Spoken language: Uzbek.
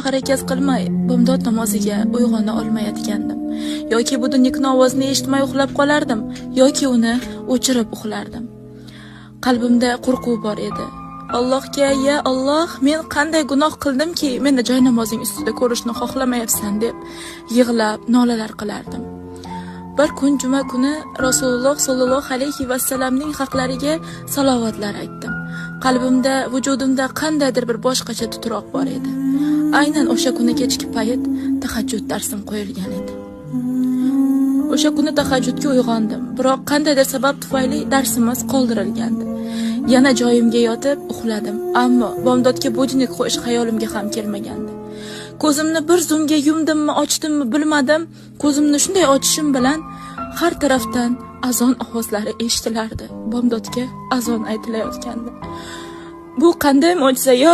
harakat qilmay bomdod namoziga uyg'ona olmayotgandim. Yoki budilnikning ovozini eshitmay uxlab qolardim, yoki uni o'chirib uxlardim. Qalbimda qo'rquv bor edi. Allohga, ya Alloh, men qanday gunoh qildimki, meni joy namozing ustida ko'rishni xohlamayapsan deb yig'lab nolalar qilardim. Bir kun juma kuni Rasululloh sollallohu alayhi vasallamning haqlariga salovatlar aytdim. Qalbimda, vujudimda qandaydir bir boshqacha titroq bor edi. Aynan o'sha kuni kechki payt tahajjud darsim qo'yilgan edi. O'sha kuni tahajjudga uyg'ondim, biroq qandaydir sabab tufayli darsimiz qoldirilgandi. Yana joyimga yotib uxladim, ammo bomdodga budilnik qo'yish xayolimga ham kelmagandi. Ko'zimni bir zumga yumdimmi, ochdimmi bilmadim. Ko'zimni shunday ochishim bilan har tarafdan azon ovozlari eshitilardi. Bomdodga azon aytilayotgandi. Bu qanday mo'jiza, yo